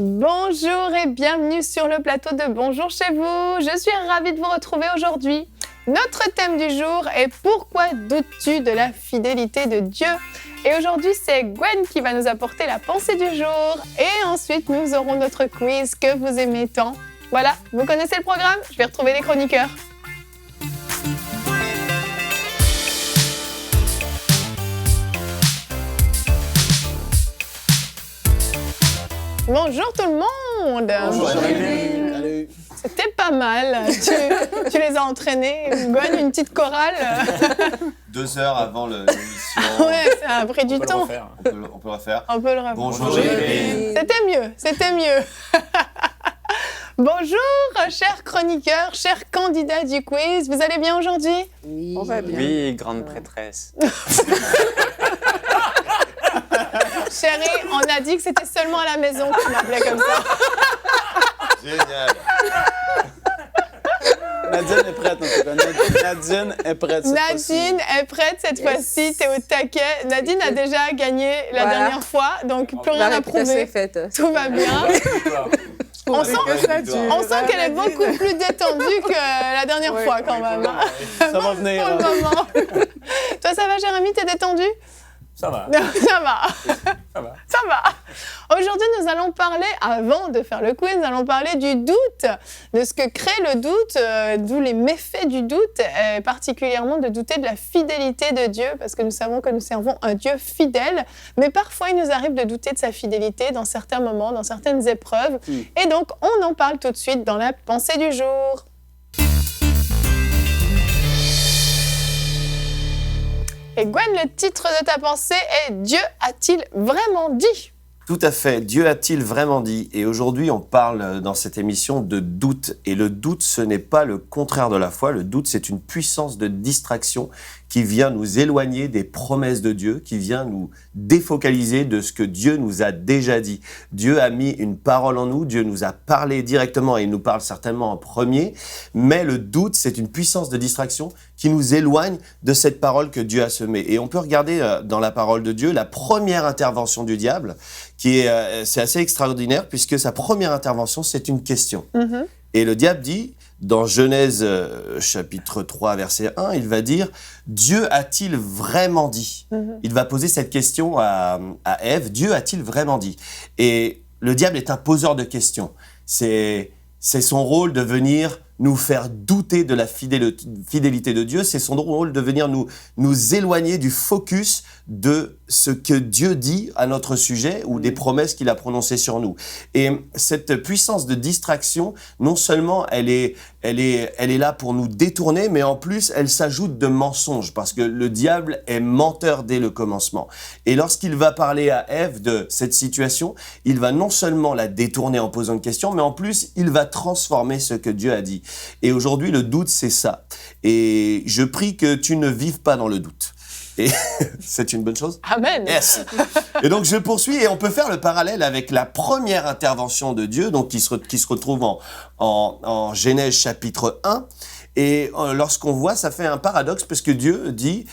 Bonjour et bienvenue sur le plateau de Bonjour chez vous. Je suis ravie de vous retrouver aujourd'hui. Notre thème du jour est « Pourquoi doutes-tu de la fidélité de Dieu ?» Et aujourd'hui, c'est Gwen qui va nous apporter la pensée du jour. Et ensuite, nous aurons notre quiz que vous aimez tant. Voilà, vous connaissez le programme? Je vais retrouver les chroniqueurs. Bonjour tout le monde. Bonjour. Salut. C'était pas mal. Tu les as entraînés. Gwen, une petite chorale. 2 heures avant l'émission. Ouais, ça a pris du temps. On peut le refaire. On peut le refaire. Bonjour. C'était mieux. Bonjour, chers chroniqueurs, chers candidats du quiz. Vous allez bien aujourd'hui? Oui, on va bien. Oui, grande prêtresse. Chérie, on a dit que c'était seulement à la maison que tu m'appelais comme ça. Génial. Nadine est prête, en tout cas. Nadine est prête cette fois-ci. Nadine est prête cette fois-ci, t'es au taquet. Nadine a déjà gagné la dernière fois, donc plus rien à prouver. Tout va bien. On sent qu'elle est beaucoup plus détendue que la dernière fois quand même. Ça va venir. Pour le moment. Toi, ça va, Jérémy? T'es détendu? Ça va. Ça va. Aujourd'hui, nous allons parler, avant de faire le quiz, nous allons parler du doute, de ce que crée le doute, d'où les méfaits du doute, et particulièrement de douter de la fidélité de Dieu, parce que nous savons que nous servons un Dieu fidèle, mais parfois il nous arrive de douter de sa fidélité dans certains moments, dans certaines épreuves. Et donc, on en parle tout de suite dans la pensée du jour. Et Gwen, le titre de ta pensée est « Dieu a-t-il vraiment dit ?» Tout à fait. Dieu a-t-il vraiment dit? Et aujourd'hui, on parle dans cette émission de doute. Et le doute, ce n'est pas le contraire de la foi. Le doute, c'est une puissance de distraction qui vient nous éloigner des promesses de Dieu, qui vient nous défocaliser de ce que Dieu nous a déjà dit. Dieu a mis une parole en nous, Dieu nous a parlé directement et il nous parle certainement en premier, mais le doute, c'est une puissance de distraction qui nous éloigne de cette parole que Dieu a semée. Et on peut regarder dans la parole de Dieu la première intervention du diable, c'est assez extraordinaire puisque sa première intervention, c'est une question. Et le diable dit, dans Genèse chapitre 3, verset 1, il va dire « Dieu a-t-il vraiment dit ?» Il va poser cette question à Ève, « Dieu a-t-il vraiment dit ?» Et le diable est un poseur de questions. C'est son rôle de venir nous faire douter de la fidélité de Dieu. C'est son rôle de venir nous éloigner du focus de ce que Dieu dit à notre sujet ou des promesses qu'il a prononcées sur nous. Et cette puissance de distraction, non seulement elle est là pour nous détourner, mais en plus, elle s'ajoute de mensonges parce que le diable est menteur dès le commencement. Et lorsqu'il va parler à Ève de cette situation, il va non seulement la détourner en posant une question, mais en plus, il va transformer ce que Dieu a dit. Et aujourd'hui, le doute, c'est ça. Et je prie que tu ne vives pas dans le doute. Et c'est une bonne chose? Amen. Yes. Et donc, je poursuis et on peut faire le parallèle avec la première intervention de Dieu, donc qui se retrouve en Genèse chapitre 1. Et lorsqu'on voit, ça fait un paradoxe parce que Dieu dit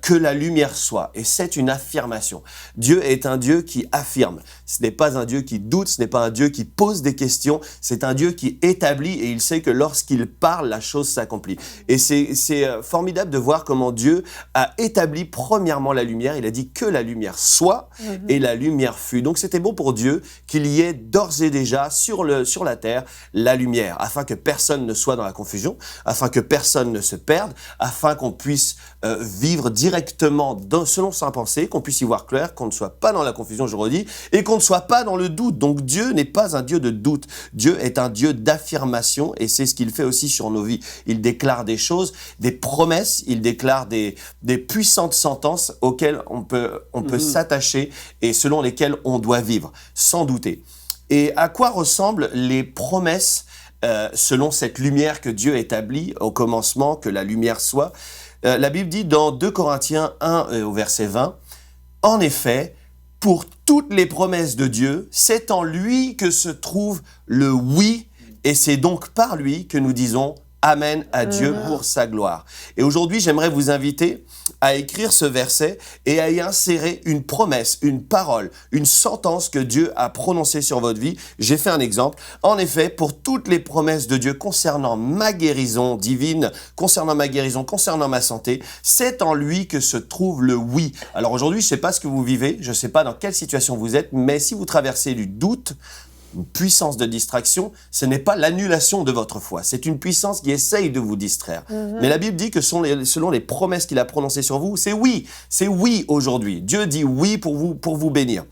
que la lumière soit. Et c'est une affirmation. Dieu est un Dieu qui affirme. Ce n'est pas un Dieu qui doute, ce n'est pas un Dieu qui pose des questions. C'est un Dieu qui établit et il sait que lorsqu'il parle, la chose s'accomplit. Et c'est formidable de voir comment Dieu a établi premièrement la lumière. Il a dit que la lumière soit et la lumière fut. Donc c'était bon pour Dieu qu'il y ait d'ores et déjà sur la terre la lumière afin que personne ne soit dans la confusion, afin que personne ne se perde, afin qu'on puisse vivre directement selon sa pensée, qu'on puisse y voir clair, qu'on ne soit pas dans la confusion, je redis, et qu'on ne soit pas dans le doute. Donc Dieu n'est pas un Dieu de doute. Dieu est un Dieu d'affirmation et c'est ce qu'il fait aussi sur nos vies. Il déclare des choses, des promesses, il déclare des puissantes sentences auxquelles on peut s'attacher et selon lesquelles on doit vivre, sans douter. Et à quoi ressemblent les promesses selon cette lumière que Dieu établit au commencement, que la lumière soit? La Bible dit dans 2 Corinthiens 1 au verset 20, « En effet, pour toutes les promesses de Dieu, c'est en lui que se trouve le oui, et c'est donc par lui que nous disons Amen à Dieu pour sa gloire. Et aujourd'hui, j'aimerais vous inviter à écrire ce verset et à y insérer une promesse, une parole, une sentence que Dieu a prononcée sur votre vie. J'ai fait un exemple. En effet, pour toutes les promesses de Dieu concernant ma guérison divine, concernant ma santé, c'est en lui que se trouve le oui. Alors aujourd'hui, je ne sais pas ce que vous vivez, je ne sais pas dans quelle situation vous êtes, mais si vous traversez du doute, une puissance de distraction, ce n'est pas l'annulation de votre foi. C'est une puissance qui essaye de vous distraire. Mais la Bible dit que selon les promesses qu'il a prononcées sur vous, c'est oui aujourd'hui. Dieu dit oui pour vous bénir.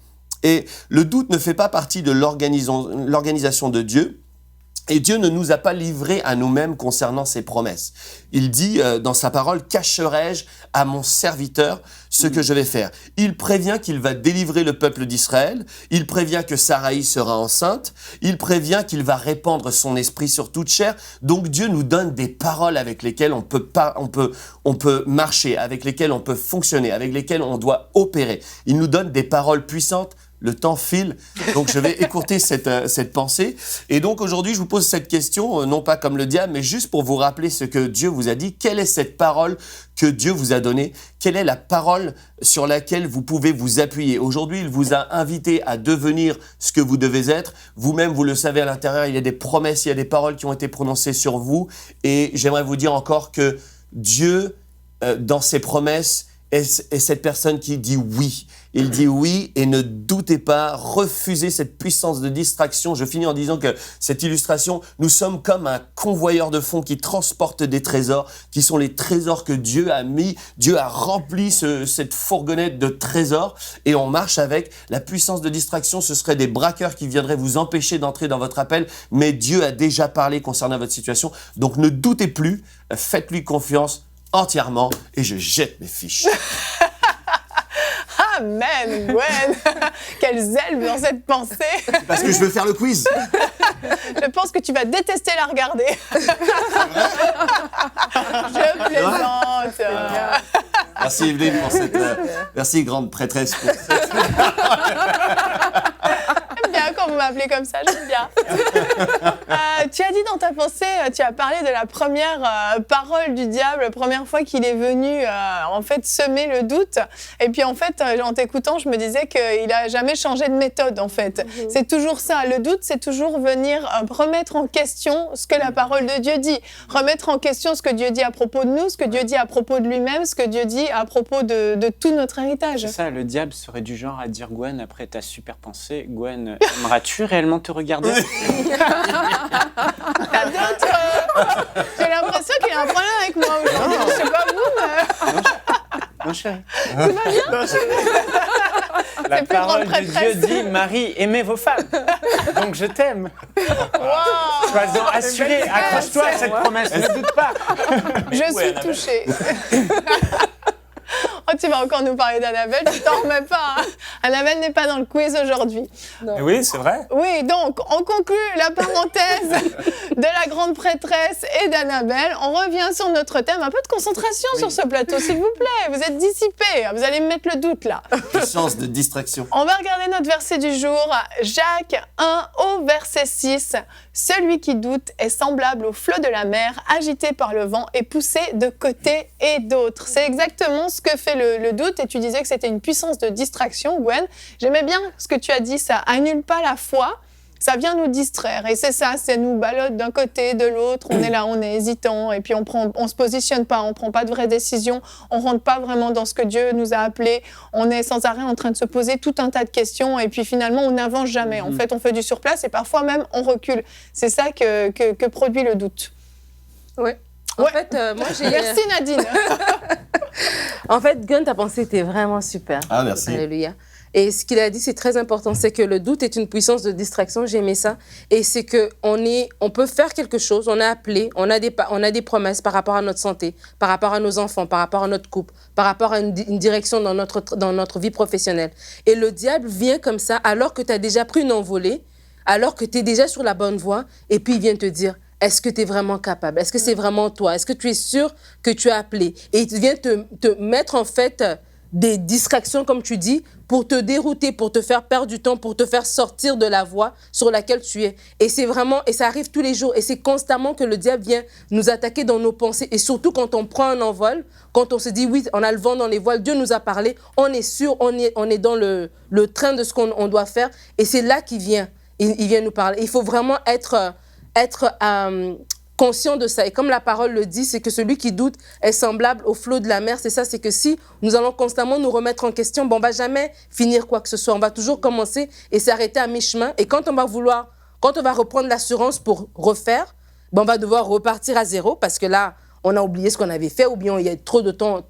Et le doute ne fait pas partie de l'organisation de Dieu. Et Dieu ne nous a pas livrés à nous-mêmes concernant ses promesses. Il dit dans sa parole, « Cacherai-je à mon serviteur ce que je vais faire ?» Il prévient qu'il va délivrer le peuple d'Israël. Il prévient que Saraï sera enceinte. Il prévient qu'il va répandre son esprit sur toute chair. Donc Dieu nous donne des paroles avec lesquelles on peut marcher, avec lesquelles on peut fonctionner, avec lesquelles on doit opérer. Il nous donne des paroles puissantes. Le temps file, donc je vais écourter cette pensée. Et donc aujourd'hui, je vous pose cette question, non pas comme le diable, mais juste pour vous rappeler ce que Dieu vous a dit. Quelle est cette parole que Dieu vous a donnée? Quelle est la parole sur laquelle vous pouvez vous appuyer? Aujourd'hui, il vous a invité à devenir ce que vous devez être. Vous-même, vous le savez à l'intérieur, il y a des promesses, il y a des paroles qui ont été prononcées sur vous. Et j'aimerais vous dire encore que Dieu, dans ses promesses, est cette personne qui dit oui. Il dit oui et ne doutez pas, refusez cette puissance de distraction. Je finis en disant que cette illustration, nous sommes comme un convoyeur de fonds qui transporte des trésors, qui sont les trésors que Dieu a mis. Dieu a rempli cette fourgonnette de trésors et on marche avec. La puissance de distraction, ce serait des braqueurs qui viendraient vous empêcher d'entrer dans votre appel, mais Dieu a déjà parlé concernant votre situation. Donc ne doutez plus, faites-lui confiance entièrement et je jette mes fiches. Amen, Gwen. Quel zèle dans cette pensée. C'est parce que je veux faire le quiz. Je pense que tu vas détester la regarder. Je plaisante. Merci Evelyne pour cette... merci grande prêtresse pour cette... J'aime bien quand vous m'appelez comme ça, j'aime bien. Tu as dit dans ta pensée, tu as parlé de la première parole du diable, la première fois qu'il est venu en fait semer le doute. Et puis en fait, en t'écoutant, je me disais qu'il n'a jamais changé de méthode en fait. C'est toujours ça, le doute, c'est toujours venir remettre en question ce que la parole de Dieu dit. Remettre en question ce que Dieu dit à propos de nous, ce que Dieu dit à propos de lui-même, ce que Dieu dit à propos de tout notre héritage. C'est ça, le diable serait du genre à dire, Gwen, après ta super pensée, Gwen, aimeras-tu réellement te regarder? T'as d'autres... J'ai l'impression qu'il y a un problème avec moi aujourd'hui. Je sais pas vous, mais... Non, chérie. Tout va bien? Non, La parole de Dieu dit, Marie, aimez vos femmes. Donc je t'aime. Wow. Sois-en assuré, accroche-toi à cette promesse, ne doute pas. Je suis touchée. Oh, tu vas encore nous parler d'Annabelle, tu t'en remets pas. Hein. Annabelle n'est pas dans le quiz aujourd'hui. Oui, c'est vrai. Oui, donc on conclut la parenthèse de la grande prêtresse et d'Annabelle. On revient sur notre thème. Un peu de concentration sur ce plateau, s'il vous plaît. Vous êtes dissipés, vous allez me mettre le doute là. Puissance de distraction. On va regarder notre verset du jour, Jacques 1 au verset 6. Celui qui doute est semblable au flot de la mer, agité par le vent et poussé de côté et d'autre. C'est exactement ce que fait le doute, et tu disais que c'était une puissance de distraction, Gwen. J'aimais bien ce que tu as dit, ça annule pas la foi, ça vient nous distraire, et c'est ça, c'est nous ballotte d'un côté, de l'autre, on est là, on est hésitant, et puis on se positionne pas, on prend pas de vraies décisions, on rentre pas vraiment dans ce que Dieu nous a appelé, on est sans arrêt en train de se poser tout un tas de questions, et puis finalement on n'avance jamais. En fait, on fait du surplace, et parfois même on recule. C'est ça que produit le doute. Oui. En fait, moi j'ai... Merci Nadine. En fait, Gun, ta pensée était vraiment super. Ah, merci. Alléluia. Et ce qu'il a dit, c'est très important, c'est que le doute est une puissance de distraction, j'ai aimé ça. Et c'est qu'on peut faire quelque chose, on est appelé, on a des promesses par rapport à notre santé, par rapport à nos enfants, par rapport à notre couple, par rapport à une direction dans notre vie professionnelle. Et le diable vient comme ça, alors que tu as déjà pris une envolée, alors que tu es déjà sur la bonne voie, et puis il vient te dire... Est-ce que tu es vraiment capable? Est-ce que c'est vraiment toi? Est-ce que tu es sûr que tu as appelé? Et il vient te mettre en fait des distractions, comme tu dis, pour te dérouter, pour te faire perdre du temps, pour te faire sortir de la voie sur laquelle tu es. Et c'est vraiment, et ça arrive tous les jours, et c'est constamment que le diable vient nous attaquer dans nos pensées. Et surtout quand on prend un envol, quand on se dit, oui, on a le vent dans les voiles, Dieu nous a parlé, on est sûr, on est dans le train de ce qu'on doit faire. Et c'est là qu'il vient, il vient nous parler. Il faut vraiment être conscient de ça. Et comme la parole le dit, c'est que celui qui doute est semblable au flot de la mer. C'est ça, c'est que si nous allons constamment nous remettre en question, on ne va jamais finir quoi que ce soit. On va toujours commencer et s'arrêter à mi-chemin. Et quand on va reprendre l'assurance pour refaire, on va devoir repartir à zéro parce que là, on a oublié ce qu'on avait fait ou bien il y a trop de temps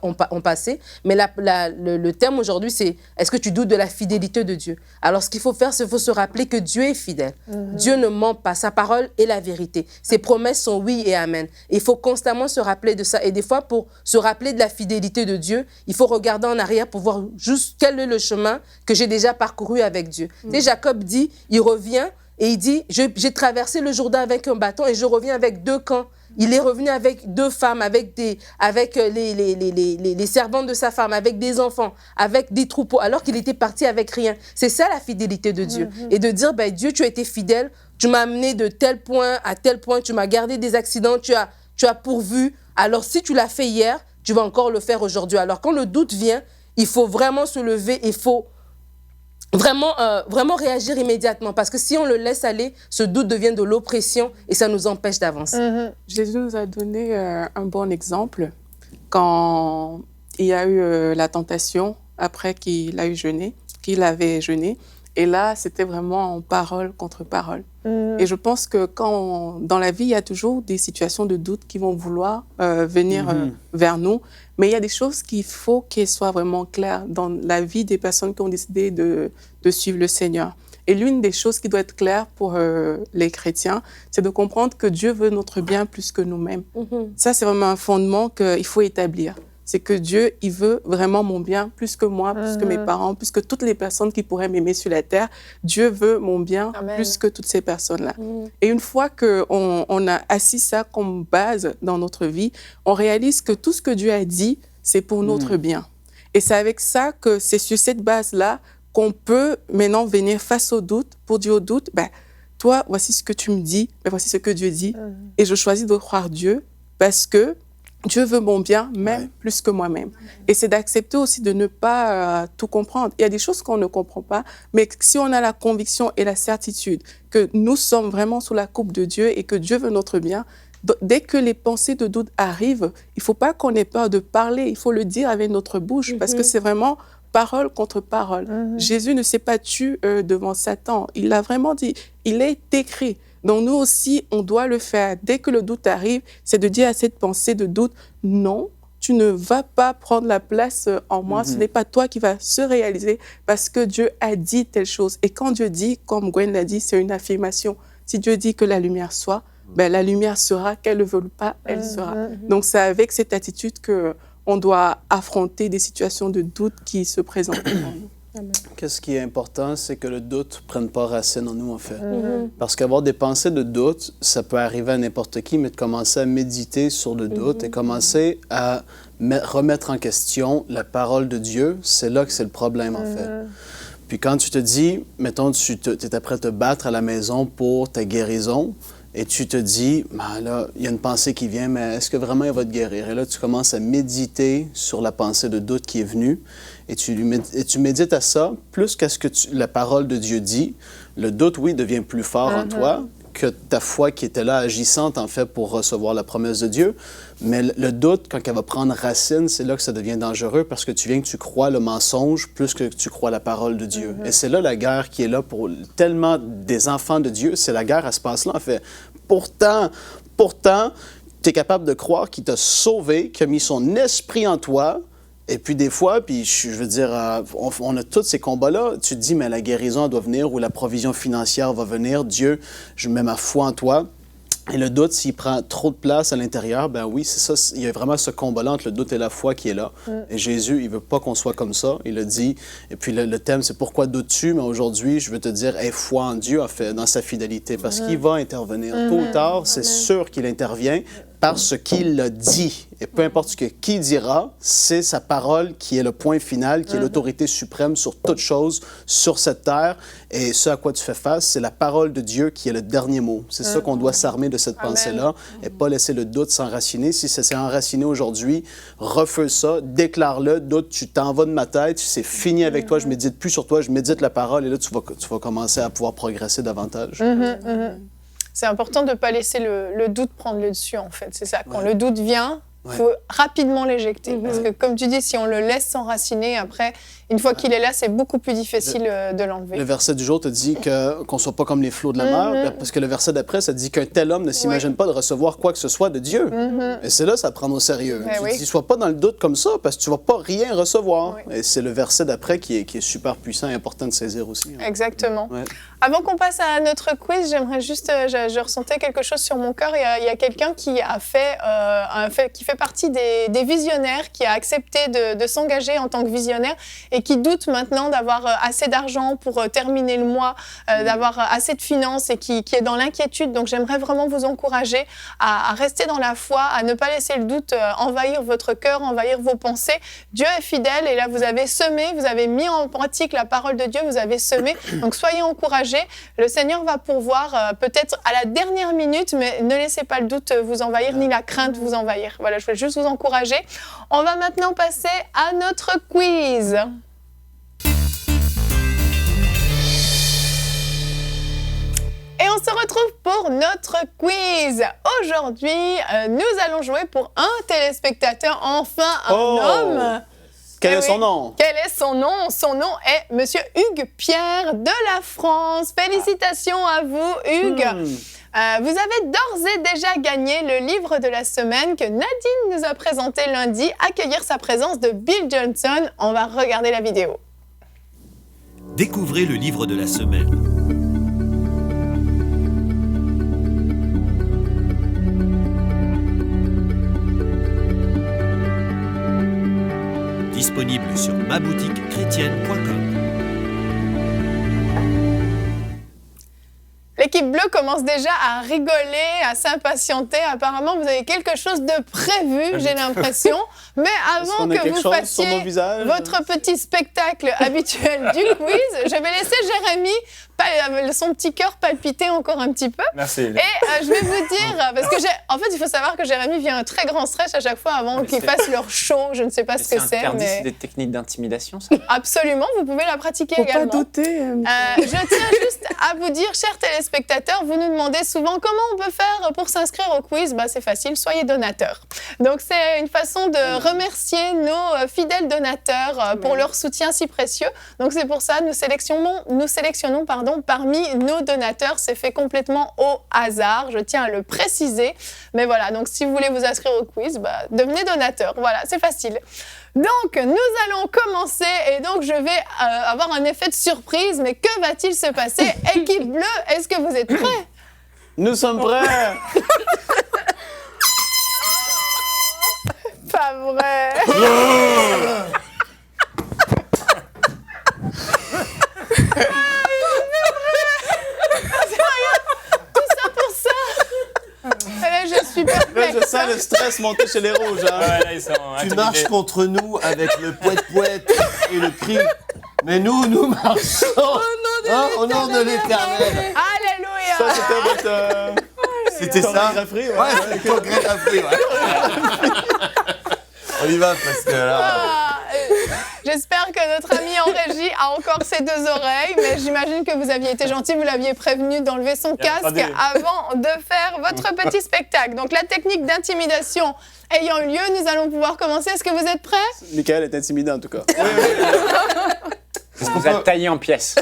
ont passé. Mais le terme aujourd'hui, c'est est-ce que tu doutes de la fidélité de Dieu? Alors, ce qu'il faut faire, c'est qu'il faut se rappeler que Dieu est fidèle. Dieu ne ment pas. Sa parole est la vérité. Ses promesses sont oui et amen. Il faut constamment se rappeler de ça. Et des fois, pour se rappeler de la fidélité de Dieu, il faut regarder en arrière pour voir juste quel est le chemin que j'ai déjà parcouru avec Dieu. Tu sais, Jacob dit, il revient et il dit, j'ai traversé le Jourdain avec un bâton et je reviens avec 2 camps. Il est revenu avec 2 femmes, avec les servantes de sa femme, avec des enfants, avec des troupeaux, alors qu'il était parti avec rien. C'est ça la fidélité de Dieu. Et de dire, Dieu, tu as été fidèle, tu m'as amené de tel point à tel point, tu m'as gardé des accidents, tu as pourvu. Alors si tu l'as fait hier, tu vas encore le faire aujourd'hui. Alors quand le doute vient, il faut vraiment se lever, il faut vraiment réagir immédiatement. Parce que si on le laisse aller, ce doute devient de l'oppression et ça nous empêche d'avancer. Jésus nous a donné un bon exemple quand il y a eu la tentation après qu'il avait jeûné. Et là, c'était vraiment en parole contre parole. Et je pense que dans la vie, il y a toujours des situations de doute qui vont vouloir venir vers nous. Mais il y a des choses qu'il faut qu'elles soient vraiment claires dans la vie des personnes qui ont décidé de suivre le Seigneur. Et l'une des choses qui doit être claire pour les chrétiens, c'est de comprendre que Dieu veut notre bien plus que nous-mêmes. Ça, c'est vraiment un fondement qu'il faut établir. C'est que Dieu, il veut vraiment mon bien plus que moi, plus que mes parents, plus que toutes les personnes qui pourraient m'aimer sur la terre. Dieu veut mon bien plus que toutes ces personnes-là. Et une fois qu'on a assis ça comme base dans notre vie, on réalise que tout ce que Dieu a dit, c'est pour notre bien. Et c'est avec ça que c'est sur cette base-là qu'on peut maintenant venir face au doute, pour dire au doute, toi, voici ce que tu me dis, mais voici ce que Dieu dit. Et je choisis de croire Dieu parce que Dieu veut mon bien, même plus que moi-même. Et c'est d'accepter aussi de ne pas tout comprendre. Il y a des choses qu'on ne comprend pas, mais si on a la conviction et la certitude que nous sommes vraiment sous la coupe de Dieu et que Dieu veut notre bien, dès que les pensées de doute arrivent, il ne faut pas qu'on ait peur de parler, il faut le dire avec notre bouche, parce que c'est vraiment parole contre parole. Jésus ne s'est pas tué devant Satan. Il a vraiment dit, il est écrit. Donc nous aussi, on doit le faire. Dès que le doute arrive, c'est de dire à cette pensée de doute, non, tu ne vas pas prendre la place en moi, ce n'est pas toi qui vas se réaliser parce que Dieu a dit telle chose. Et quand Dieu dit, comme Gwen l'a dit, c'est une affirmation. Si Dieu dit que la lumière soit, la lumière sera, qu'elle ne veuille pas, elle sera. Donc c'est avec cette attitude qu'on doit affronter des situations de doute qui se présentent. Qu'est-ce qui est important, c'est que le doute ne prenne pas racine en nous, en fait. Parce qu'avoir des pensées de doute, ça peut arriver à n'importe qui, mais de commencer à méditer sur le doute et commencer à remettre en question la parole de Dieu, c'est là que c'est le problème, en fait. Puis quand tu te dis, mettons, tu es prêt à te battre à la maison pour ta guérison, et tu te dis, là, il y a une pensée qui vient, mais est-ce que vraiment il va te guérir? Et là, tu commences à méditer sur la pensée de doute qui est venue, et tu médites à ça, plus qu'à ce que la parole de Dieu dit. Le doute, oui, devient plus fort en toi que ta foi qui était là agissante, en fait, pour recevoir la promesse de Dieu. Mais le doute, quand elle va prendre racine, c'est là que ça devient dangereux parce que tu crois le mensonge plus que tu crois la parole de Dieu. Et c'est là la guerre qui est là pour tellement des enfants de Dieu. C'est la guerre à ce passe-là, en fait. Pourtant, tu es capable de croire qu'il t'a sauvé, qu'il a mis son esprit en toi. Et puis des fois, je veux dire, on a tous ces combats-là. Tu te dis, mais la guérison doit venir ou la provision financière va venir. Dieu, je mets ma foi en toi. Et le doute, s'il prend trop de place à l'intérieur, oui, c'est ça. Il y a vraiment ce combat-là entre le doute et la foi qui est là. Et Jésus, il veut pas qu'on soit comme ça. Il a dit. Et puis le thème, c'est pourquoi doutes-tu? Mais aujourd'hui, je veux te dire, aie foi en Dieu, en fait, dans sa fidélité, parce qu'il va intervenir. Tôt ou tard, c'est sûr qu'il intervient. par ce qu'il a dit. Et peu importe ce que qui dira, c'est sa parole qui est le point final, qui est l'autorité suprême sur toute chose sur cette terre. Et ce à quoi tu fais face, c'est la parole de Dieu qui est le dernier mot. C'est ça qu'on doit s'armer de cette pensée-là et pas laisser le doute s'enraciner. Si ça s'est enraciné aujourd'hui, refuse ça, déclare-le. Doute, tu t'en vas de ma tête, c'est fini avec toi, je médite plus sur toi, je médite la parole et là, tu vas commencer à pouvoir progresser davantage. C'est important de ne pas laisser le doute prendre le dessus, en fait. C'est ça. Quand le doute vient, il faut rapidement l'éjecter. Parce que, comme tu dis, si on le laisse s'enraciner, après, une fois qu'il est là, c'est beaucoup plus difficile de l'enlever. Le verset du jour te dit qu'on ne soit pas comme les flots de la mer, parce que le verset d'après, ça dit qu'un tel homme ne s'imagine pas de recevoir quoi que ce soit de Dieu. Et c'est là ça prend au sérieux. Tu dis, sois pas dans le doute comme ça, parce que tu ne vas pas rien recevoir. Et c'est le verset d'après qui est super puissant et important de saisir aussi. Exactement. Avant qu'on passe à notre quiz, j'aimerais juste, je ressentais quelque chose sur mon cœur. Il y a quelqu'un qui qui fait partie des visionnaires, qui a accepté de s'engager en tant que visionnaire et qui doute maintenant d'avoir assez d'argent pour terminer le mois, d'avoir assez de finances et qui est dans l'inquiétude. Donc j'aimerais vraiment vous encourager à rester dans la foi, à ne pas laisser le doute envahir votre cœur, envahir vos pensées. Dieu est fidèle et là vous avez semé, vous avez mis en pratique la parole de Dieu, vous avez semé. Donc soyez encouragés. Le Seigneur va pourvoir peut-être à la dernière minute, mais ne laissez pas le doute vous envahir ni la crainte vous envahir. Voilà, je voulais juste vous encourager. On va maintenant passer à notre quiz. Et on se retrouve pour notre quiz. Aujourd'hui, nous allons jouer pour un téléspectateur, enfin un homme. Quel est son nom? Quel est son nom? Son nom est Monsieur Hugues Pierre de la France. Félicitations à vous, Hugues. Vous avez d'ores et déjà gagné le livre de la semaine que Nadine nous a présenté lundi, Accueillir sa présence de Bill Johnson. On va regarder la vidéo. Découvrez le livre de la semaine. Disponible sur maboutiquechrétienne.com. L'équipe bleue commence déjà à rigoler, à s'impatienter. Apparemment, vous avez quelque chose de prévu, j'ai l'impression. Mais avant que vous fassiez votre petit spectacle habituel du quiz, je vais laisser Jérémy son petit cœur palpiter encore un petit peu. Merci. Et je vais vous dire, parce que en fait, il faut savoir que Jérémy vient un très grand stress à chaque fois avant qu'ils fassent leur show. Je ne sais pas ce que c'est. C'est des techniques d'intimidation, ça? Absolument, vous pouvez la pratiquer Faut également. Pas douter. Je tiens juste à vous dire, chers téléspectateurs, vous nous demandez souvent comment on peut faire pour s'inscrire au quiz. C'est facile, soyez donateurs. Donc c'est une façon de remercier nos fidèles donateurs pour leur soutien si précieux. Donc c'est pour ça nous sélectionnons parmi nos donateurs. C'est fait complètement au hasard, je tiens à le préciser. Mais voilà, donc si vous voulez vous inscrire au quiz, devenez donateur. Voilà, c'est facile. Donc, nous allons commencer et donc je vais avoir un effet de surprise. Mais que va-t-il se passer? Équipe bleue, est-ce que vous êtes prêts? Nous sommes prêts! Pas vrai! Je suis perplexe. Je sens le stress monter chez les rouges. Tu marches contre nous avec le poète-poète et le cri. Mais nous marchons au nom de l'Éternel. Alléluia. Ça, c'était votre... C'était ça? Grefferie, ouais, c'était ton grefferie, ouais. On y va parce que là... J'espère que notre ami en régie a encore ses deux oreilles, mais j'imagine que vous aviez été gentil, vous l'aviez prévenu d'enlever son casque avant de faire votre petit spectacle. Donc la technique d'intimidation ayant eu lieu, nous allons pouvoir commencer. Est-ce que vous êtes prêts? Michael est intimidant en tout cas. Est-ce qu'on va tailler en pièces?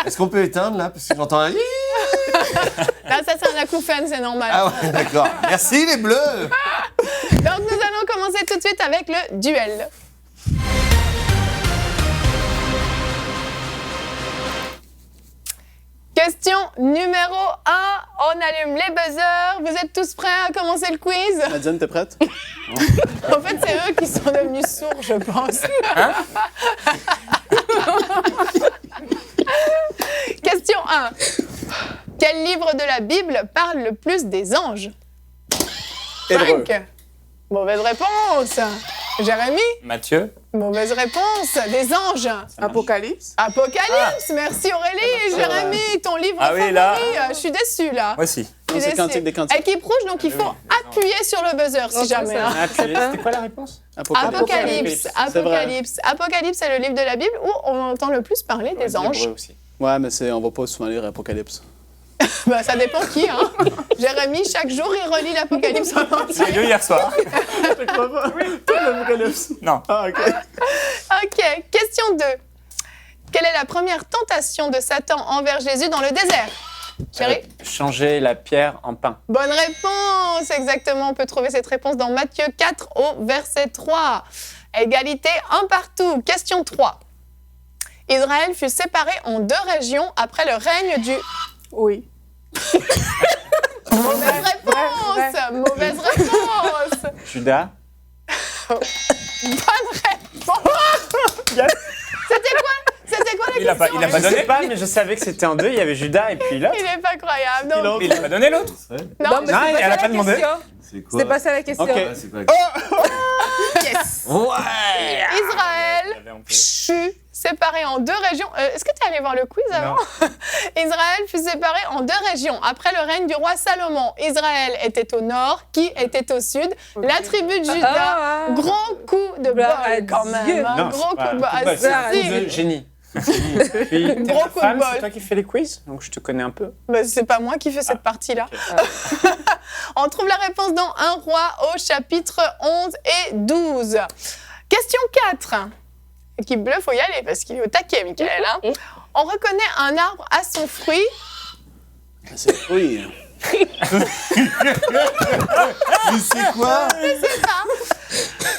Est-ce qu'on peut éteindre là? Parce que j'entends un... Là, ça c'est un acouphène, c'est normal. Ah ouais, d'accord. Merci les bleus. Donc nous allons commencer tout de suite avec le duel. Question numéro 1, on allume les buzzers. Vous êtes tous prêts à commencer le quiz? Nadine, t'es prête? En fait, c'est eux qui sont devenus sourds, je pense. Question 1. Quel livre de la Bible parle le plus des anges? Hébreu. Frank. Mauvaise réponse. Jérémy. Matthieu. Mauvaise réponse. Des anges. Apocalypse. Apocalypse. Merci Aurélie. Jérémy, ton livre Ah oui, favori. là. Je suis déçue là. Moi aussi. Je suis C'est déçue. Cantique des Cantiques. Équipe rouge, donc il faut appuyer sur le buzzer si jamais. hein. C'était quoi la réponse? Apocalypse. C'est vrai. Apocalypse. Apocalypse, c'est le livre de la Bible où on entend le plus parler des anges. Hébreu aussi. Ouais, mais on va pas souvent lire Apocalypse. Bah, ça dépend qui, hein. Jérémy, chaque jour, il relit l'Apocalypse en J'ai entier. lu hier soir. Je crois pas. Tout l'Apocalypse. Non. Ah, OK. Ok, question 2. Quelle est la première tentation de Satan envers Jésus dans le désert? Chérie? Changer la pierre en pain. Bonne réponse, exactement. On peut trouver cette réponse dans Matthieu 4 au verset 3. Égalité, un partout. Question 3. Israël fut séparé en 2 régions après le règne du... Oui. Mauvaise vrai. réponse. Mauvaise réponse. Judas. Bonne réponse. C'était quoi la Il a question? pas donné. Je sais pas, mais je savais que c'était en 2. Il y avait Judas et puis l'autre. Il est pas croyable. Non, Mais il a pas donné l'autre. non. Non, mais Non, c'est elle a ça pas la demandé. question. C'est quoi? C'est pas ça la question. Ok. Ah, c'est quoi la Yes. Ouais! Israël fut séparé en 2 régions. Est-ce que tu es allé voir le quiz avant? Israël fut séparé en 2 régions après le règne du roi Salomon. Israël était au nord, qui était au sud. La tribu de Juda, Ah. gros coup de Gloire à bol quand même. Dieu. Un Non, gros c'est pas coup de un coup de bol, c'est un bol. coup de génie. Puis, t'es Gros ma coup de femme, bol. c'est toi qui fais les quiz, donc je te connais un peu. Bah, c'est pas moi qui fais cette partie-là. ok. On trouve la réponse dans 1 roi au chapitre 11 et 12. Question 4. Équipe bleue, faut y aller parce qu'il est au taquet, Michael. Hein. On reconnaît un arbre à son fruit. C'est oui. Mais c'est quoi?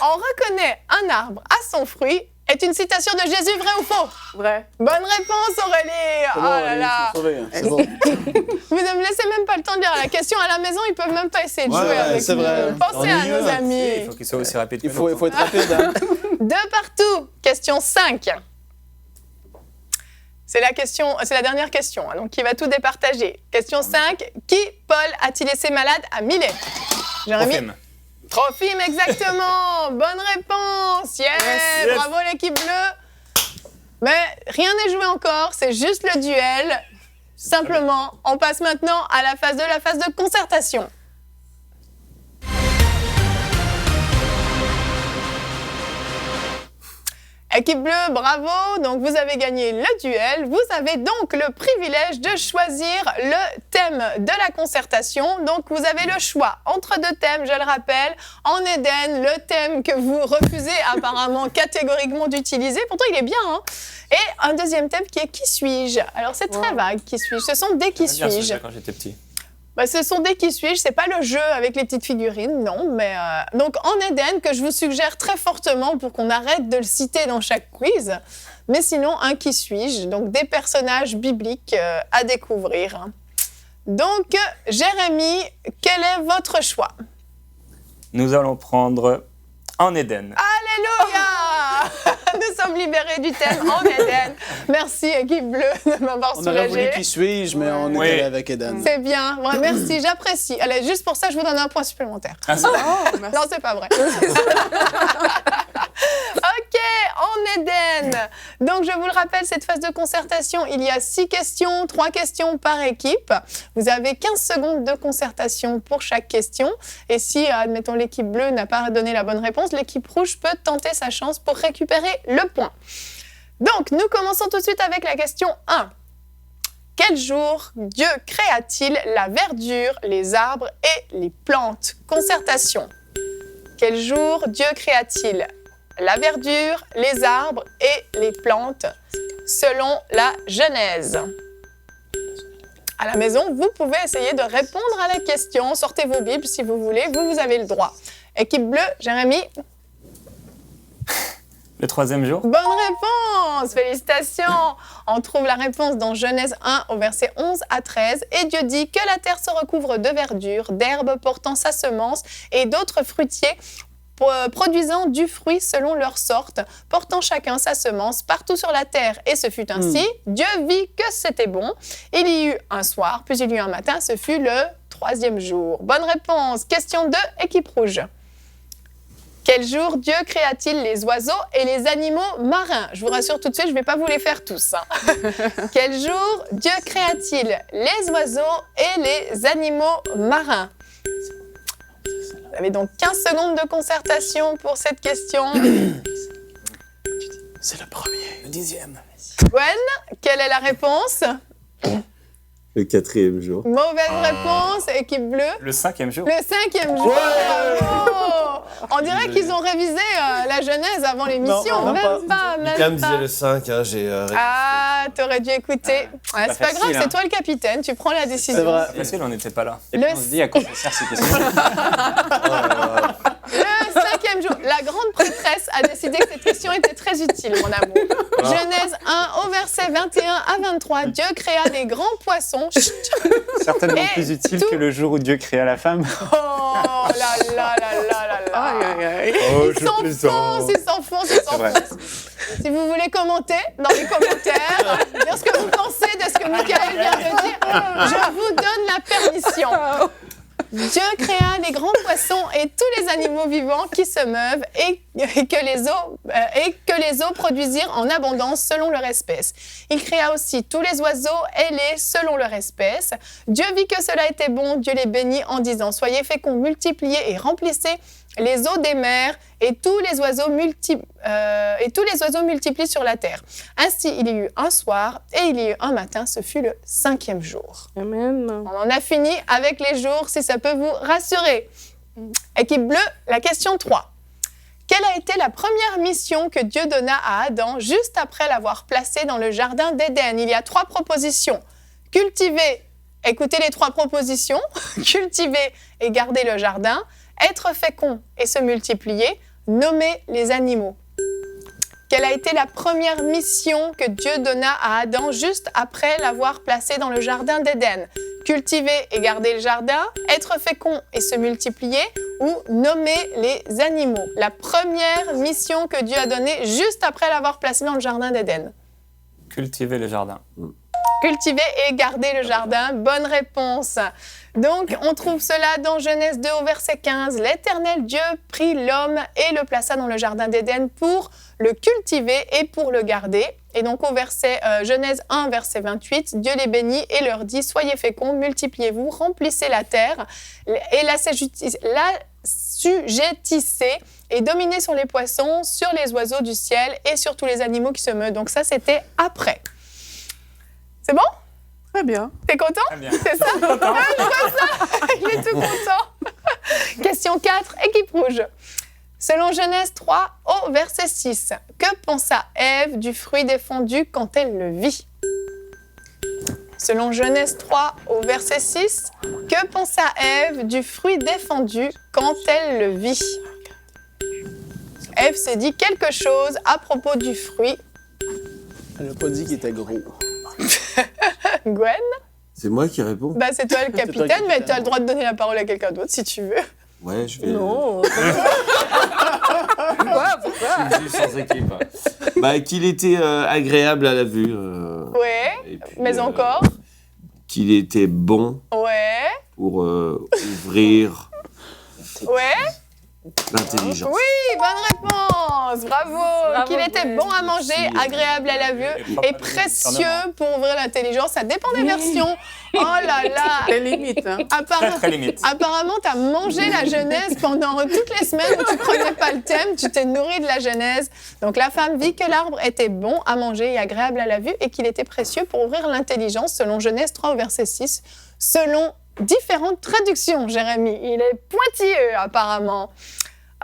On reconnaît un arbre à son fruit est une citation de Jésus, vrai ou faux? Vrai. Bonne réponse, Aurélie. C'est Oh bon, là allez, là. faut sauver, hein. C'est bon. Vous ne me laissez même pas le temps de lire la question à la maison. Ils peuvent même pas essayer de Ouais, jouer ouais, avec c'est nous. vrai. Pensez à nos Il amis. faut qu'il soit aussi rapide. Il faut être rapide. Hein. 2 partout. Question 5. C'est la dernière question, hein, donc qui va tout départager. Question 5. Qui, Paul, a-t-il laissé malade à Milet? Jérémy? Trophime. Trophime, exactement. Bonne réponse. Yeah, bravo l'équipe bleue. Mais rien n'est joué encore, c'est juste le duel. Simplement, on passe maintenant à la phase 2, la phase de concertation. Équipe bleue, bravo. Donc, vous avez gagné le duel. Vous avez donc le privilège de choisir le thème de la concertation. Donc, vous avez le choix entre 2 thèmes, je le rappelle. En Éden, le thème que vous refusez apparemment catégoriquement d'utiliser. Pourtant, il est bien, hein. Et un deuxième thème qui est « Qui suis-je » Alors, c'est très vague, « Qui suis-je » Ce sont des « Qui suis-je » Quand j'étais petit. Bah, ce sont des qui suis-je, c'est pas le jeu avec les petites figurines, non, mais donc en Éden que je vous suggère très fortement pour qu'on arrête de le citer dans chaque quiz, mais sinon un qui suis-je, donc des personnages bibliques à découvrir. Donc Jérémy, quel est votre choix? Nous allons prendre en Éden. Alléluia! Nous sommes libérés du thème en Éden. Merci équipe bleue de m'avoir On aurait voulu soulagée. qui suis-je, mais on est Oui. allé avec Eden. C'est bien, ouais, merci, j'apprécie. Allez, juste pour ça, je vous donne un point supplémentaire. Oh, merci. Non, c'est pas vrai. Ok, en Éden. Donc, je vous le rappelle, cette phase de concertation, il y a 6 questions, 3 questions par équipe. Vous avez 15 secondes de concertation pour chaque question. Et si, admettons, l'équipe bleue n'a pas donné la bonne réponse, l'équipe rouge peut tenter sa chance pour récupérer le point. Donc, nous commençons tout de suite avec la question 1. Quel jour Dieu créa-t-il la verdure, les arbres et les plantes? Concertation. Quel jour Dieu créa-t-il la verdure, les arbres et les plantes selon la Genèse? À la maison, vous pouvez essayer de répondre à la question. Sortez vos Bibles si vous voulez, vous avez le droit. Équipe bleue, Jérémy? Le 3e jour. Bonne réponse! Félicitations! On trouve la réponse dans Genèse 1 au verset 11 à 13. Et Dieu dit que la terre se recouvre de verdure, d'herbes portant sa semence et d'autres fruitiers produisant du fruit selon leur sorte, portant chacun sa semence partout sur la terre. Et ce fut ainsi. Dieu vit que c'était bon. Il y eut un soir, puis il y eut un matin. Ce fut le 3e jour. Bonne réponse. Question 2, équipe rouge. Quel jour Dieu créa-t-il les oiseaux et les animaux marins? Je vous rassure tout de suite, je ne vais pas vous les faire tous. Quel jour Dieu créa-t-il les oiseaux et les animaux marins? Vous avez donc 15 secondes de concertation pour cette question. C'est le premier. Le 10e. Gwen, quelle est la réponse? Le 4e jour. Mauvaise réponse, équipe bleue. Le 5e jour. Le 5e jour. Bravo. On dirait qu'ils ont révisé la Genèse avant l'émission. Non, Même pas. Mika me disait le 5, hein, j'ai... Ah, t'aurais dû écouter. Ouais, c'est pas grave, facile, c'est toi le capitaine, tu prends la décision. C'est vrai. C'est facile, on n'était pas là. Le Et puis on se dit à quoi ça sert ces questions. Le 5e jour, la grande prêtresse a décidé que cette question était très utile, mon amour. Genèse 1, au verset 21 à 23, Dieu créa des grands poissons. Chut. Certainement Et plus utile tout- que le jour où Dieu créa la femme. Oh là là là là là là. Aïe, aïe, aïe. Oh, Ils s'enfoncent. Si vous voulez commenter dans les commentaires, dire ce que vous pensez de ce que Michael vient de dire, je vous donne la permission. Dieu créa les grands poissons et tous les animaux vivants qui se meuvent et que les eaux produisirent en abondance selon leur espèce. Il créa aussi tous les oiseaux ailés selon leur espèce. Dieu vit que cela était bon, Dieu les bénit en disant « Soyez féconds, multipliez et remplissez les eaux des mers et tous les oiseaux multiplient sur la terre. Ainsi, il y eut un soir et il y eut un matin, ce fut le 5e jour. » Amen. On en a fini avec les jours, si ça peut vous rassurer. Équipe bleue, la question 3. Quelle a été la première mission que Dieu donna à Adam juste après l'avoir placé dans le jardin d'Éden? Il y a 3 propositions. Cultiver, écoutez les 3 propositions. Cultiver et garder le jardin. Être fécond et se multiplier. Nommer les animaux. Quelle a été la première mission que Dieu donna à Adam juste après l'avoir placé dans le jardin d'Éden? Cultiver et garder le jardin, être fécond et se multiplier ou nommer les animaux? La première mission que Dieu a donnée juste après l'avoir placé dans le jardin d'Éden. Cultiver le jardin. Cultiver et garder le jardin, bonne réponse. Donc, on trouve cela dans Genèse 2 au verset 15. L'Éternel Dieu prit l'homme et le plaça dans le jardin d'Éden pour le cultiver et pour le garder. Et donc, au verset Genèse 1, verset 28, Dieu les bénit et leur dit « Soyez féconds, multipliez-vous, remplissez la terre et l'assujettissez et dominez sur les poissons, sur les oiseaux du ciel et sur tous les animaux qui se meuvent. » Donc ça, c'était après. C'est bon? Très bien. T'es content? Très bien. C'est ça? Ah, je vois ça. Il est tout content. Question 4, équipe rouge. Selon Genèse 3, au verset 6, que pensa Ève du fruit défendu quand elle le vit? Selon Genèse 3, au verset 6, que pensa Ève du fruit défendu quand elle le vit? Ève s'est dit quelque chose à propos du fruit. Elle n'a pas dit qu'il était gros. Gwen? C'est moi qui réponds? Bah, c'est toi le toi le capitaine, capitaine. mais tu as le droit de donner la parole à quelqu'un d'autre si tu veux. Ouais, je vais... Non. Pourquoi? Je suis sans équipe. Bah, qu'il était agréable à la vue. Ouais, Et puis, mais encore. Qu'il était bon Ouais, pour ouvrir ouais. l'intelligence. Oui, bonne réponse, bravo. Qu'il était Gwen. bon à manger, agréable à la vue et précieux pour ouvrir l'intelligence. Ça dépend des versions. Oh là là. Les limites, hein. Très, très limite. Apparemment, tu as mangé la Genèse pendant toutes les semaines où tu ne prenais pas le thème, tu t'es nourri de la Genèse. Donc la femme vit que l'arbre était bon à manger et agréable à la vue et qu'il était précieux pour ouvrir l'intelligence, selon Genèse 3 au verset 6, selon différentes traductions, Jérémie. Il est pointilleux, apparemment.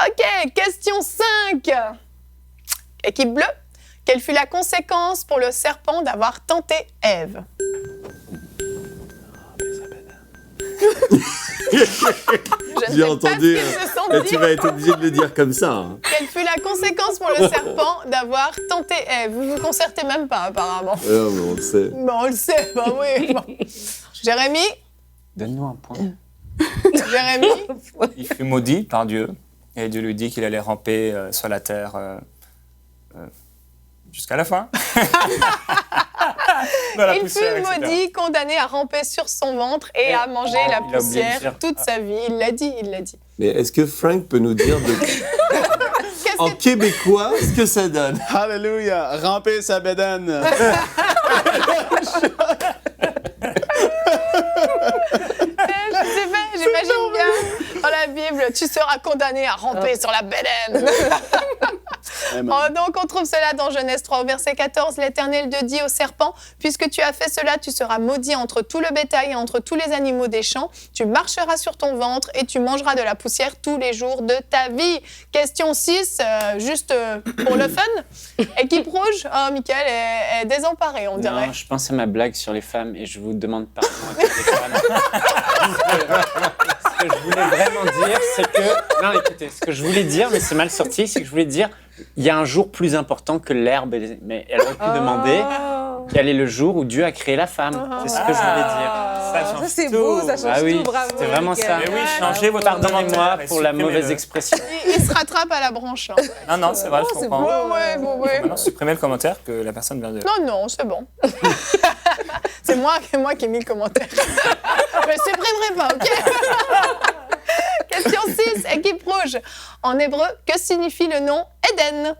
Ok, question 5. Équipe bleue, quelle fut la conséquence pour le serpent d'avoir tenté Ève? Je ne J'ai sais entendu, pas ce qu'ils se sont Et dit. tu vas être obligé de le dire comme ça. Hein. Quelle fut la conséquence pour le serpent d'avoir tenté Ève? Vous vous concertez même pas, apparemment. Ouais, mais on le sait. Bon, on le sait, bah oui. Bon. Jérémy? Donne-nous un point. Jérémy? Il fut maudit par Dieu et Dieu lui dit qu'il allait ramper sur la terre jusqu'à la fin. Dans la Il poussière, fut etc. maudit, condamné à ramper sur son ventre et à manger la il a oublié de poussière dire. toute sa vie. Il l'a dit, il l'a dit. Mais est-ce que Frank peut nous dire Qu'est-ce en que québécois ce que ça donne? Hallelujah! Ramper sa bédaine. je sais pas, j'imagine bien dans la Bible, tu seras condamné à ramper sur la bédaine. Donc on trouve cela dans Genèse 3 au verset 14. L'Éternel te dit au serpent, puisque tu as fait cela, tu seras maudit entre tout le bétail et entre tous les animaux des champs. Tu marcheras sur ton ventre et tu mangeras de la poussière tous les jours de ta vie. Question 6, juste pour le fun. Équipe rouge, oh Mickaël est désemparé, on dirait. Non, je pense à ma blague sur les femmes et je vous demande pardon à toutes les femmes. Ce que je voulais vraiment dire, c'est que... Non, écoutez, ce que je voulais dire, mais c'est mal sorti, c'est que je voulais dire il y a un jour plus important que l'herbe. Mais elle aurait pu demander quel est le jour où Dieu a créé la femme. C'est ce que je voulais dire. Ça, c'est beau, ça change Ah oui, tout, bravo. c'était vraiment ça. Mickaël. Mais oui, changez votre argumentaire. Pardonnez-moi pour la Supprimez-le. mauvaise expression. Il se rattrape à la branche. Hein. Non, c'est vrai, je c'est comprends. beau. Ouais. Maintenant, supprimez le commentaire que la personne vient de... Non, c'est bon. C'est moi qui ai mis le commentaire. Je ne supprimerai pas, ok? Question 6, équipe rouge. En hébreu, que signifie le nom Éden?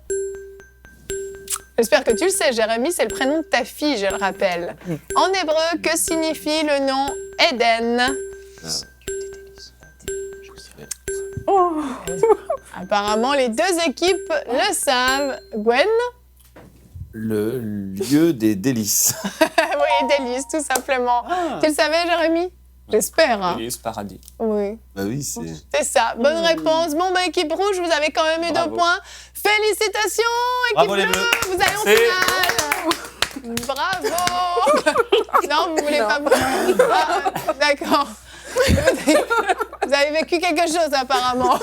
J'espère que tu le sais, Jérémy, c'est le prénom de ta fille, je le rappelle. En hébreu, que signifie le nom Éden? Apparemment, les deux équipes le savent. Gwen? Le lieu des délices. Oui, délice, tout simplement. Tu le savais, Jérémy? J'espère. Hein. Délice, paradis. Oui. Bah oui, c'est... C'est ça. Bonne réponse. Bon, équipe rouge, vous avez quand même eu 2 points. Félicitations, équipe Bravo, les bleue. bleus. Vous allez en Merci. finale. Bravo. Non, vous voulez pas... Ah, d'accord. Vous avez vécu quelque chose, apparemment.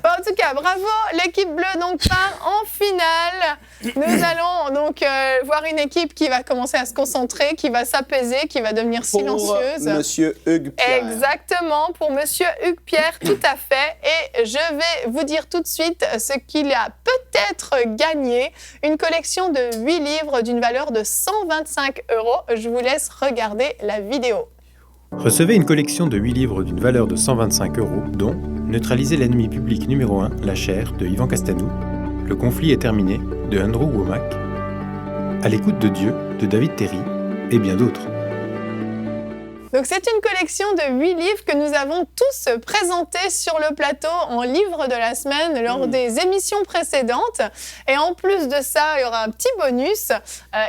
Bon, en tout cas, bravo. L'équipe bleue, donc, part en finale. Nous allons donc voir une équipe qui va commencer à se concentrer, qui va s'apaiser, qui va devenir silencieuse. Pour Monsieur Hugues Pierre. Exactement, pour Monsieur Hugues Pierre, tout à fait. Et je vais vous dire tout de suite ce qu'il a peut-être gagné. Une collection de 8 livres d'une valeur de 125 €. Je vous laisse regarder la vidéo. Recevez une collection de 8 livres d'une valeur de 125 €, dont Neutraliser l'ennemi public numéro 1, la chair, de Yvan Castalou, Le conflit est terminé, de Andrew Womack, À l'écoute de Dieu, de David Terry, et bien d'autres. Donc c'est une collection de 8 livres que nous avons tous présentés sur le plateau en livre de la semaine lors des émissions précédentes. Et en plus de ça, il y aura un petit bonus.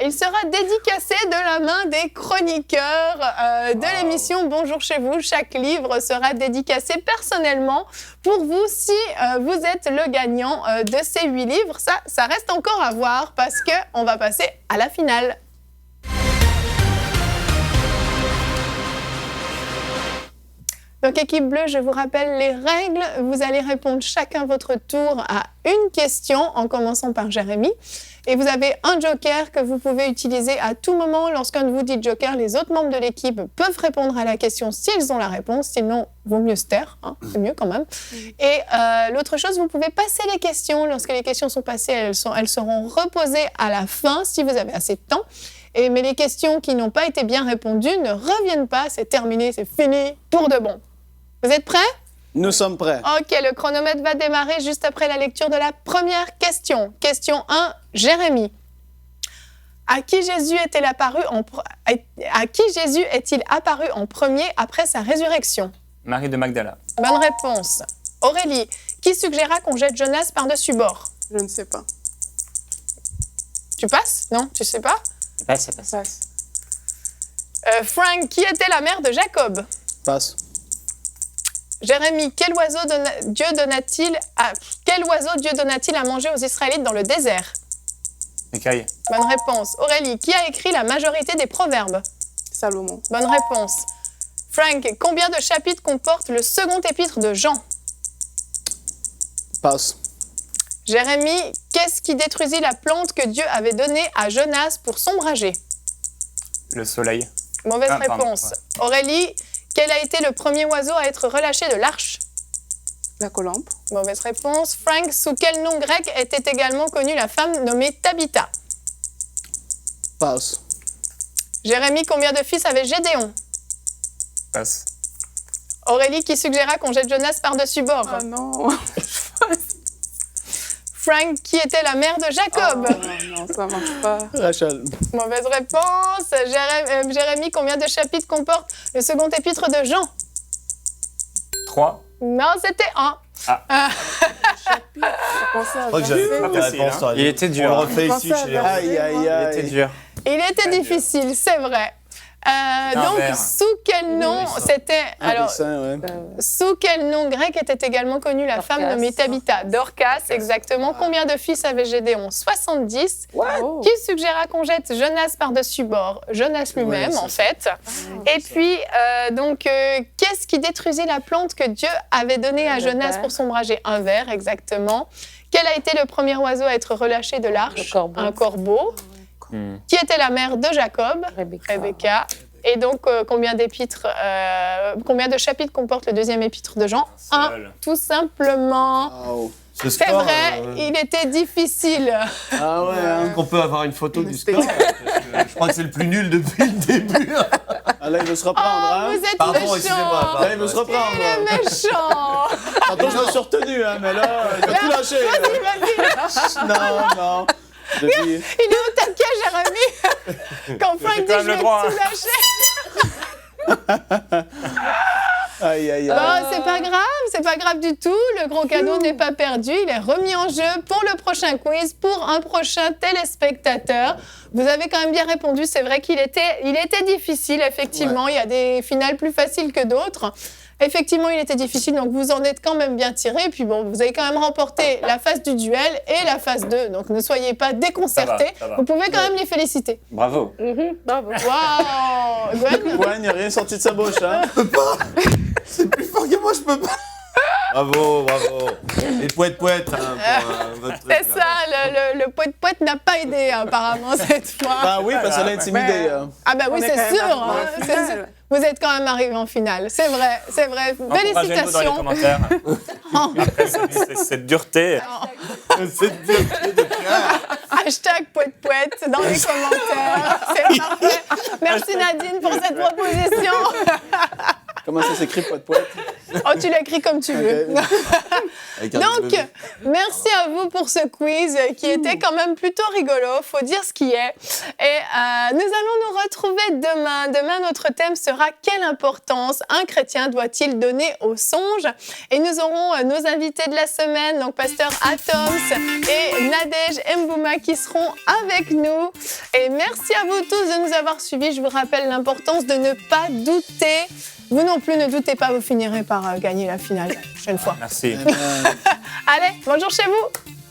Il sera dédicacé de la main des chroniqueurs de l'émission Bonjour chez vous. Chaque livre sera dédicacé personnellement pour vous si vous êtes le gagnant de ces 8 livres. Ça reste encore à voir parce qu'on va passer à la finale. Donc, équipe bleue, je vous rappelle les règles. Vous allez répondre chacun votre tour à une question, en commençant par Jérémy. Et vous avez un joker que vous pouvez utiliser à tout moment. Lorsqu'un de vous dit joker, les autres membres de l'équipe peuvent répondre à la question s'ils ont la réponse. Sinon, vaut mieux se taire, hein, c'est mieux quand même. Et l'autre chose, vous pouvez passer les questions. Lorsque les questions sont passées, elles seront reposées à la fin, si vous avez assez de temps. Mais les questions qui n'ont pas été bien répondues ne reviennent pas. C'est terminé, c'est fini, pour de bon. Vous êtes prêts? Nous sommes prêts. Ok, le chronomètre va démarrer juste après la lecture de la première question. Question 1, Jérémy. À qui Jésus est-il apparu en premier après sa résurrection? Marie de Magdala. Bonne réponse. Aurélie, qui suggéra qu'on jette Jonas par-dessus bord? Je ne sais pas. Tu passes? Non, tu sais pas? Ça passe. Passe. Frank, qui était la mère de Jacob? Passe. Jérémy, quel oiseau Dieu donna-t-il à manger aux Israélites dans le désert? Michael. Bonne réponse. Aurélie, qui a écrit la majorité des proverbes? Salomon. Bonne réponse. Frank, combien de chapitres comporte le second épître de Jean? Passe. Jérémy, qu'est-ce qui détruisit la plante que Dieu avait donnée à Jonas pour s'ombrager? Le soleil. Mauvaise pardon, réponse. Aurélie, quel a été le premier oiseau à être relâché de l'arche? La colombe. Mauvaise réponse. Frank, sous quel nom grec était également connue la femme nommée Tabitha? Passe. Jérémy, combien de fils avait Gédéon? Passe. Aurélie qui suggéra qu'on jette Jonas par-dessus bord. Ah non. Frank, qui était la mère de Jacob? Non, ça marche pas. Rachel. Mauvaise réponse. Jérémy, combien de chapitres comporte le second épître de Jean? 3. Non, c'était 1. Je crois que j'avais pas la réponse. toi. Il était dur. On le refait ici Pensez chez à Aïe, aïe, Il aïe. était dur. Il était difficile, c'est vrai. Donc, verre. sous quel nom c'était... Alors, Ouais. sous quel nom grec était également connue la femme Dorcas. nommée Tabitha? Dorcas, exactement. Combien de fils avait Gédéon? 70. Oh. Qui suggéra qu'on jette Jonas par-dessus bord? Jonas lui-même, Ouais, en fait. Et puis, qu'est-ce qui détruisit la plante que Dieu avait donnée à Le Jonas ver. pour s'ombrager? Un ver, exactement. Quel a été le premier oiseau à être relâché de l'arche? Le corbeau. Un corbeau. Qui était la mère de Jacob? Rebecca. Et donc, combien de chapitres comporte le deuxième épître de Jean? Un, tout simplement. Wow. Ce C'est score, vrai, il était difficile. Ah ouais, hein. On peut avoir une photo du score. Parce que je crois que c'est le plus nul depuis le début. Ah là, il veut se reprendre, Oh, hein. vous êtes Pardon, méchant. excusez-moi. Là, il veut se reprendre. Il est méchant. Tantôt, je me suis retenu, hein, mais là, il va tout lâcher. Vas-y. Non. Depuis... Il est au taquet, Jérémy. Quand Frank dit quand je même le vais droit, tout lâcher. Aïe, aïe, aïe. Bon, c'est pas grave du tout. Le gros cadeau n'est pas perdu. Il est remis en jeu pour le prochain quiz, pour un prochain téléspectateur. Vous avez quand même bien répondu. C'est vrai qu'il était difficile, effectivement. Il y a des finales plus faciles que d'autres. Effectivement, il était difficile, donc vous en êtes quand même bien tiré. Puis bon, vous avez quand même remporté la phase du duel et la phase 2. Donc ne soyez pas déconcertés. Ça va. Vous pouvez quand même les féliciter. Bravo. Bravo. Waouh Gwen. Ouais, il n'y a rien sorti de sa bouche, hein. C'est plus fort que moi, je peux pas. Bravo. Et poète, hein, pour votre truc. C'est là. ça, le poète n'a pas aidé apparemment cette fois. Bah oui, parce qu'elle a intimidé. Ah bah oui, On est c'est quand même sûr, arrivé en hein, c'est finale. sûr. Vous êtes quand même arrivé en finale, c'est vrai. Encouragez-nous dans les Félicitations. commentaires. Après cette dureté. Cette dureté de cœur. Hashtag poète dans les commentaires. C'est parfait. Merci Nadine pour cette proposition. Comment ça s'écrit, poète? Oh, tu l'écris comme tu veux. Avec un Donc, bébé. merci à vous pour ce quiz qui était quand même plutôt rigolo, faut dire ce qui est. Et nous allons nous retrouver demain. Demain, notre thème sera « Quelle importance un chrétien doit-il donner au songe ?» Et nous aurons nos invités de la semaine, donc Pasteur Atoms et Nadège Mbouma qui seront avec nous. Et merci à vous tous de nous avoir suivis. Je vous rappelle l'importance de ne pas douter. Vous non plus, ne doutez pas, vous finirez par gagner la finale la prochaine fois. Merci. Allez, bonjour chez vous.